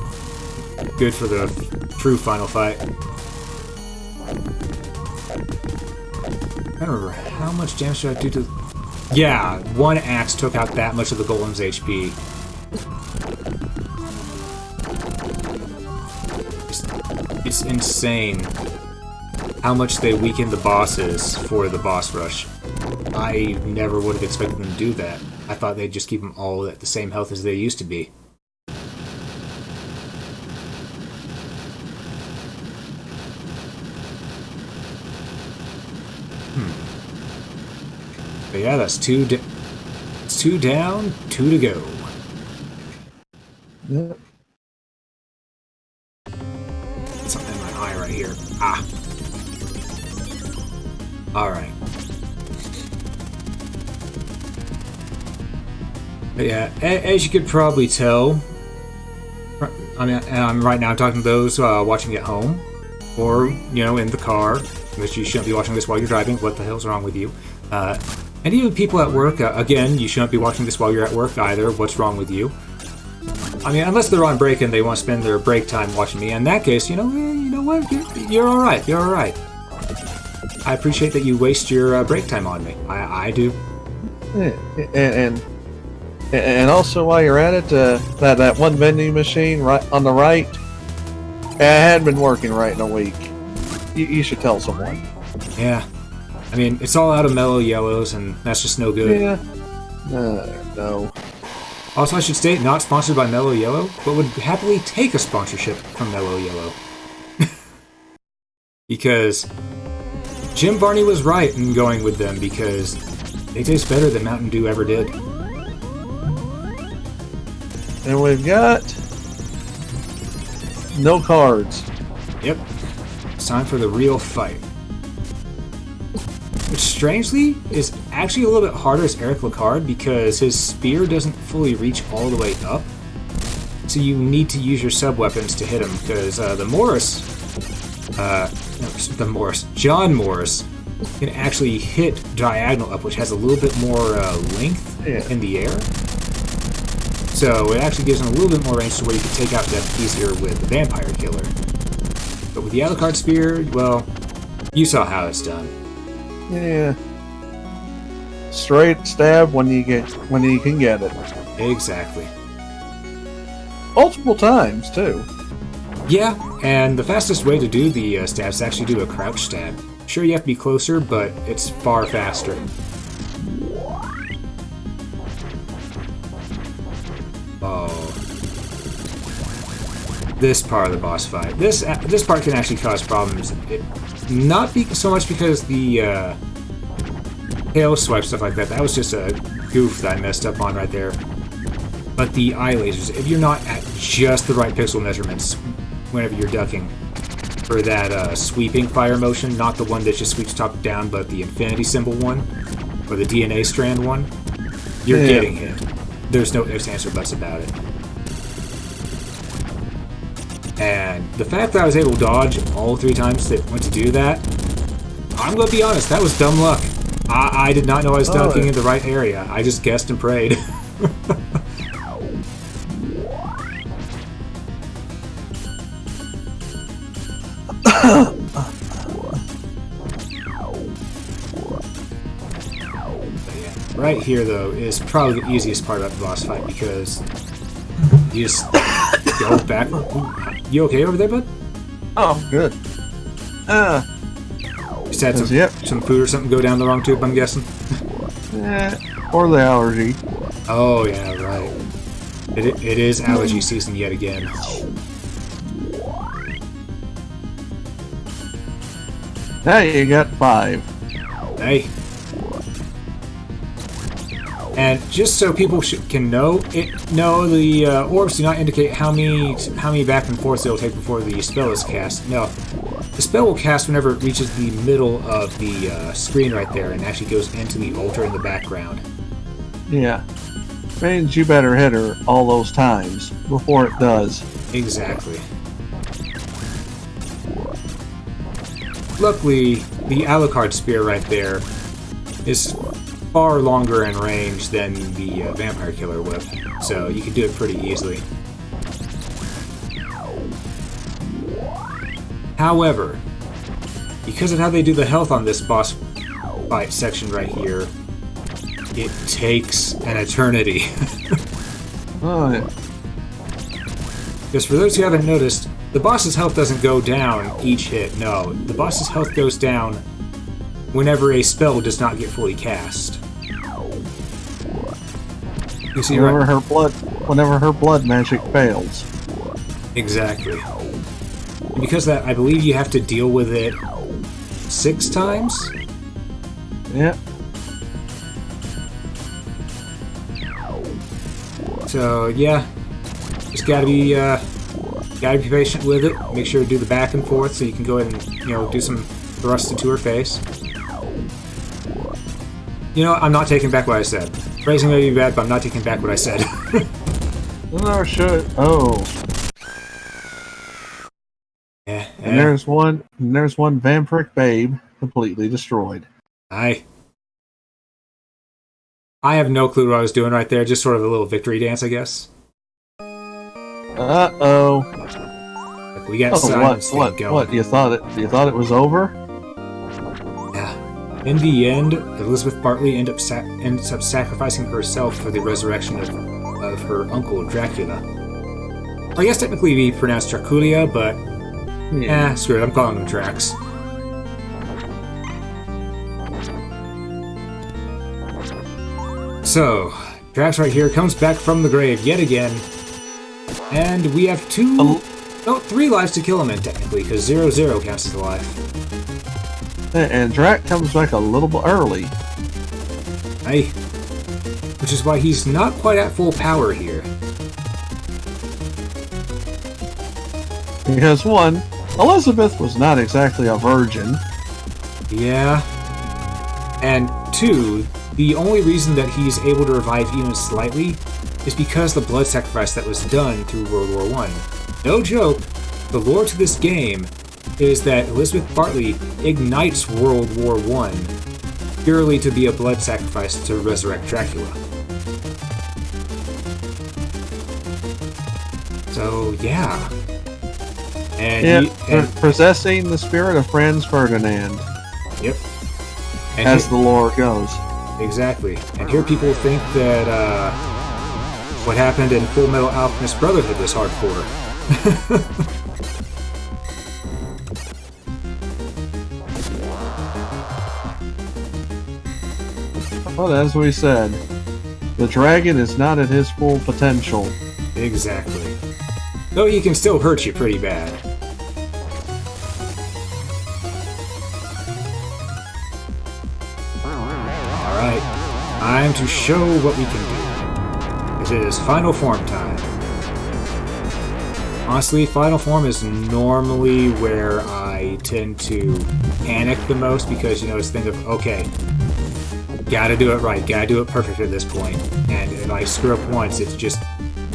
good for the true final fight. I don't remember how much damage did I do to... yeah, one axe took out that much of the golem's HP. It's insane how much they weaken the bosses for the boss rush. I never would have expected them to do that. I thought they'd just keep them all at the same health as they used to be. But yeah, that's two down, 2 to go. Yep. Something in my eye right here. Ah. Alright. But yeah, as you could probably tell, I mean, right now I'm talking to those watching at home, or, you know, in the car, which you shouldn't be watching this while you're driving. What the hell's wrong with you? And even people at work, again, you shouldn't be watching this while you're at work either. What's wrong with you? I mean, unless they're on break and they want to spend their break time watching me. In that case, you know what? You're all right. You're all right. I appreciate that you waste your break time on me. I do. Yeah, and also while you're at it, that one vending machine right on the right, it hadn't been working right in a week. You should tell someone. Yeah. I mean, it's all out of mellow yellows, and that's just no good. Yeah. No. Also, I should state, not sponsored by Mellow Yellow, but would happily take a sponsorship from Mellow Yellow. Because Jim Varney was right in going with them because they taste better than Mountain Dew ever did. And we've got no cards. Yep. It's time for the real fight. Which strangely is actually a little bit harder as Eric Lecarde because his spear doesn't fully reach all the way up. So you need to use your sub-weapons to hit him because John Morris can actually hit diagonal up, which has a little bit more length in the air. So it actually gives him a little bit more range to where you can take out Death easier with the Vampire Killer. But with the Alucard Spear, well, you saw how it's done. Yeah. Straight stab when you can get it. Exactly. Multiple times, too. Yeah, and the fastest way to do the stab is actually do a crouch stab. Sure, you have to be closer, but it's far faster. Oh. This part of the boss fight. This part can actually cause problems. Not so much because the tail swipe, stuff like that. That was just a goof that I messed up on right there. But the eye lasers, if you're not at just the right pixel measurements whenever you're ducking for that sweeping fire motion, not the one that just sweeps top down, but the infinity symbol one, or the DNA strand one, you're getting hit. There's no ifs, ands, or buts about it. And the fact that I was able to dodge all 3 times that went to do that, I'm going to be honest, that was dumb luck. I did not know I was ducking in the right area. I just guessed and prayed. Right here, though, is probably the easiest part about the boss fight because you just go back. You okay over there, bud? Oh, good. Just had some food or something go down the wrong tube, I'm guessing. Or the allergy. Oh, yeah, right. It is allergy season yet again. Now you got 5. Hey. And just so people can know, the orbs do not indicate how many back and forths it'll take before the spell is cast. No, the spell will cast whenever it reaches the middle of the screen right there and actually goes into the altar in the background. Yeah. Means you better hit her all those times before it does. Exactly. Luckily, the Alucard Spear right there is far longer in range than the Vampire Killer Whip, so you can do it pretty easily. However, because of how they do the health on this boss fight section right here, it takes an eternity. Oh, yeah. Because for those who haven't noticed, the boss's health doesn't go down each hit, no. The boss's health goes down whenever a spell does not get fully cast. You see, whenever her blood magic fails. Exactly. And because of that, I believe you have to deal with it 6 times? Yeah. So yeah, just gotta be patient with it. Make sure to do the back and forth so you can go ahead and do some thrusts into her face. I'm not taking back what I said. Phrasing may be bad, but I'm not taking back what I said. No, shit. Oh. Yeah. And there's one vampiric babe completely destroyed. I have no clue what I was doing right there. Just sort of a little victory dance, I guess. Uh-oh. We got silence going. What? You thought it was over? Yeah. In the end, Elizabeth Bartley ends up sacrificing herself for the resurrection of her uncle, Dracula. Or I guess technically it'd be pronounced Draculia, but screw it, I'm calling them Drax. So, Drax right here comes back from the grave yet again, and we have 3 lives to kill him in, technically, because 0-0 counts as a life. And Drac comes back a little bit early. Aye. Which is why he's not quite at full power here. Because one, Elizabeth was not exactly a virgin. Yeah. And two, the only reason that he's able to revive even slightly is because the blood sacrifice that was done through World War I. No joke, the lore to this game is that Elizabeth Bartley ignites World War I purely to be a blood sacrifice to resurrect Dracula. So, yeah. And, possessing the spirit of Franz Ferdinand. Yep. And as the lore goes. Exactly. And here people think that what happened in Full Metal Alchemist Brotherhood was hardcore. But as we said, the dragon is not at his full potential. Exactly. Though he can still hurt you pretty bad. Alright, time to show what we can do. It is Final Form time. Honestly, Final Form is normally where I tend to panic the most because, it's a thing of, okay, gotta do it right, gotta do it perfect at this point. And if I screw up once, it's just,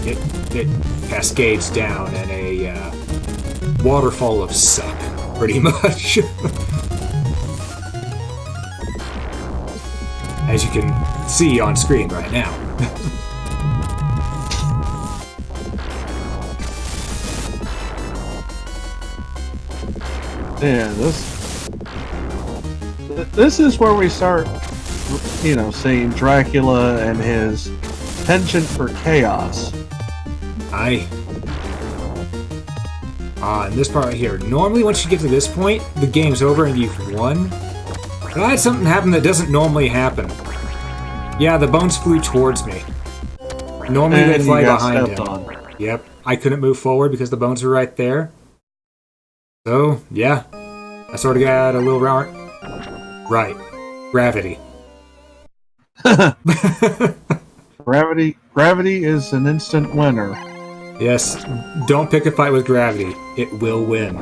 it cascades down in a waterfall of suck, pretty much. As you can see on screen right now. Yeah, this is where we start, seeing Dracula and his penchant for chaos. Aye. And this part right here. Normally, once you get to this point, the game's over and you've won. But I had something happen that doesn't normally happen. Yeah, the bones flew towards me. Normally they fly behind him. On. Yep, I couldn't move forward because the bones were right there. So, yeah. I sort of got a little round. Right. Gravity. Gravity is an instant winner. Yes, don't pick a fight with gravity. It will win.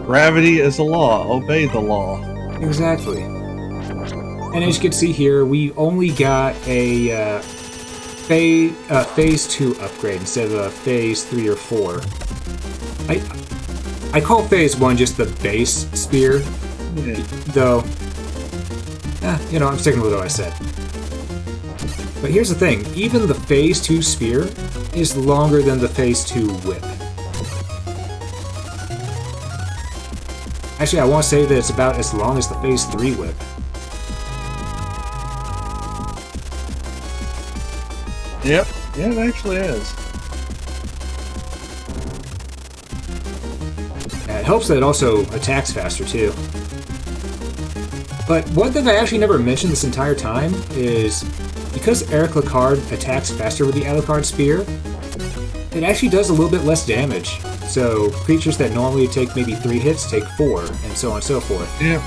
Gravity is a law. Obey the law. Exactly. And as you can see here, we only got a Phase 2 upgrade instead of a Phase 3 or 4. I call Phase 1 just the base spear, though, I'm sticking with what I said. But here's the thing, even the Phase 2 spear is longer than the Phase 2 whip. Actually, I want to say that it's about as long as the Phase 3 whip. Yep, yeah, it actually is. It helps that it also attacks faster, too. But one thing I actually never mentioned this entire time is, because Eric Lecarde attacks faster with the Alucard Spear, it actually does a little bit less damage. So, creatures that normally take maybe 3 hits take 4, and so on and so forth. Yep.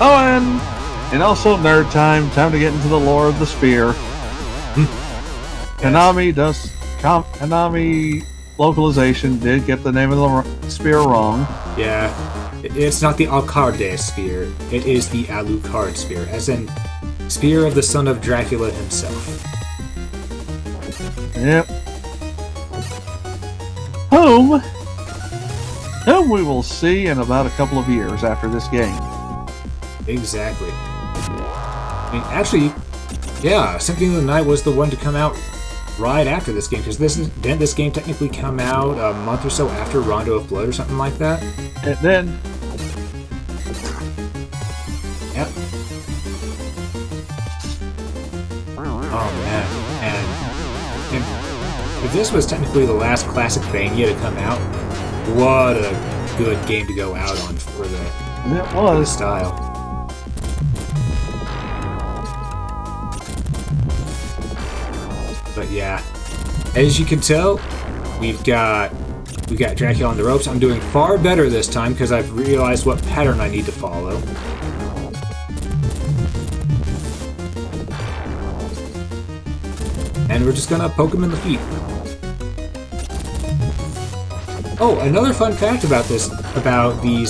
Oh, and also nerd time. Time to get into the lore of the spear. Yes. Konami localization did get the name of the spear wrong. Yeah, it's not the Alucard Spear. It is the Alucard Spear, as in Spear of the Son of Dracula himself. Yep. Whom we will see in about a couple of years after this game. Exactly. I mean, actually, yeah, Symphony of the Night was the one to come out right after this game, because didn't this game technically come out a month or so after Rondo of Blood or something like that? And then... Yep. Oh, man. And if this was technically the last classic Vania to come out, what a good game to go out on for the style. But yeah, as you can tell, we've got We got Dracula on the ropes. I'm doing far better this time because I've realized what pattern I need to follow. And we're just gonna poke him in the feet. Oh, another fun fact about these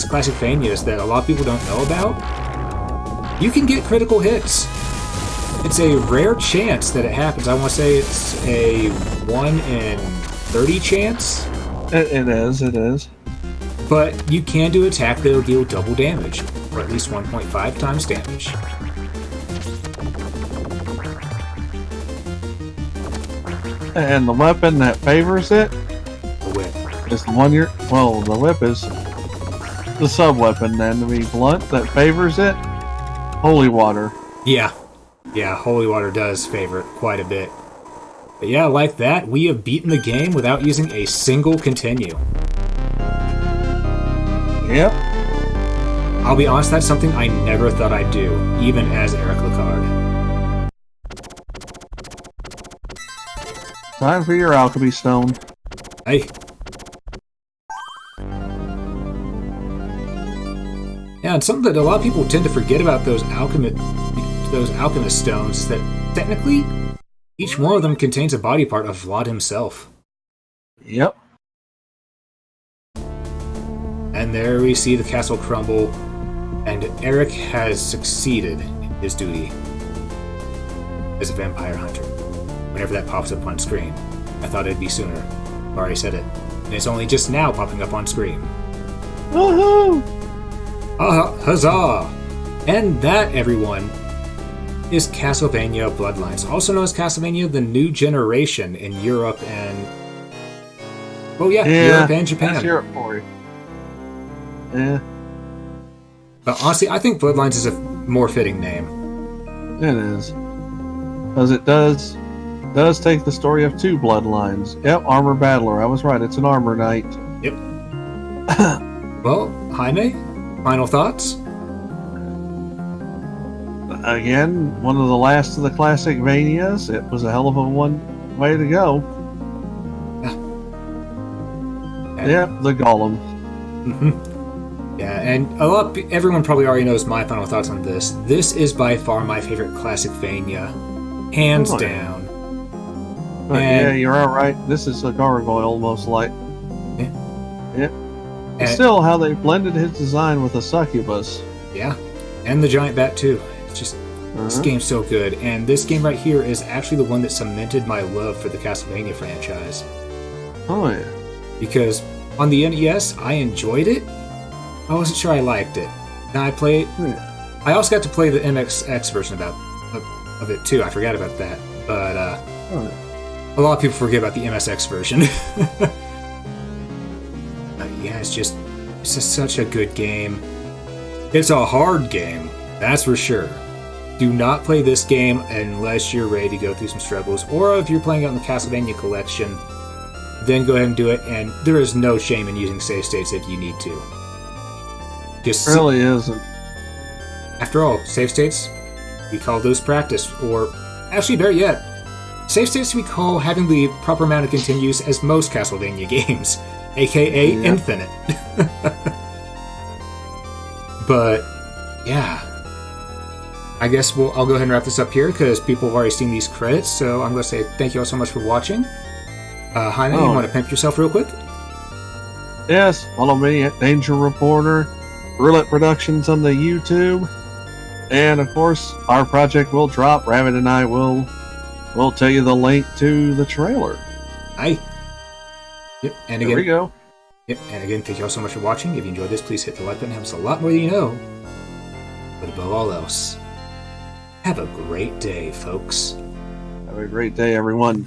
Classicvanias that a lot of people don't know about. You can get critical hits. It's a rare chance that it happens. I want to say it's a 1 in 30 chance. It is. But you can do an attack that'll deal double damage, or at least 1.5 times damage. And the weapon that favors it The whip. is the one the whip is the sub-weapon, then, to be blunt, that favors it. Holy water. Yeah, Holy Water does favor it quite a bit. But yeah, like that, we have beaten the game without using a single continue. Yep. I'll be honest, that's something I never thought I'd do, even as Eric Lecarde. Time for your alchemy stone. Hey. Yeah, and something that a lot of people tend to forget about those alchemist stones is that technically each one of them contains a body part of Vlad himself. Yep. And there we see the castle crumble, and Eric has succeeded in his duty as a vampire hunter. Whenever that pops up on screen, I thought it'd be sooner. I've already said it. And it's only just now popping up on screen. Woohoo! Huzzah! And that, everyone, is Castlevania Bloodlines, also known as Castlevania The New Generation in Europe and... Europe and Japan. That's Europe for you. Yeah. But honestly, I think Bloodlines is a more fitting name. It is. Because it does take the story of two bloodlines. Yep, Armor Battler. I was right, it's an Armor Knight. Yep. Well, Jaime, final thoughts? Again, one of the last of the Classicvanias. It was a hell of a way to go. Yeah, the Golem. Mm-hmm. Yeah, and everyone probably already knows my final thoughts on this. This is by far my favorite Classicvania, hands down. Yeah, you're all right. This is a gargoyle, most like. Yeah. And still, how they blended his design with a succubus. Yeah, and the giant bat too. It's just this game's so good, and this game right here is actually the one that cemented my love for the Castlevania franchise. Oh yeah. Because on the NES, I enjoyed it. I wasn't sure I liked it. And I also got to play the MXX version of it too. I forgot about that, but a lot of people forget about the MSX version. Yeah, it's just such a good game. It's a hard game, that's for sure. Do not play this game unless you're ready to go through some struggles, or if you're playing it on the Castlevania collection, then go ahead and do it, and there is no shame in using save states if you need to. Just really isn't. After all, save states, we call those practice, or actually better yet, save states we call having the proper amount of continues as most Castlevania games, aka infinite. But yeah, I guess I'll go ahead and wrap this up here because people have already seen these credits, so I'm going to say thank you all so much for watching. Jaime, you want to pimp yourself real quick? Yes, follow me at Danger Reporter, Roulette Productions on the YouTube, and of course, our project will drop. Rabbit and I will tell you the link to the trailer. Aye. Yep, and again, there we go. Yep, and again, thank you all so much for watching. If you enjoyed this, please hit the like button. It helps a lot more than you know. But above all else, have a great day, folks. Have a great day, everyone.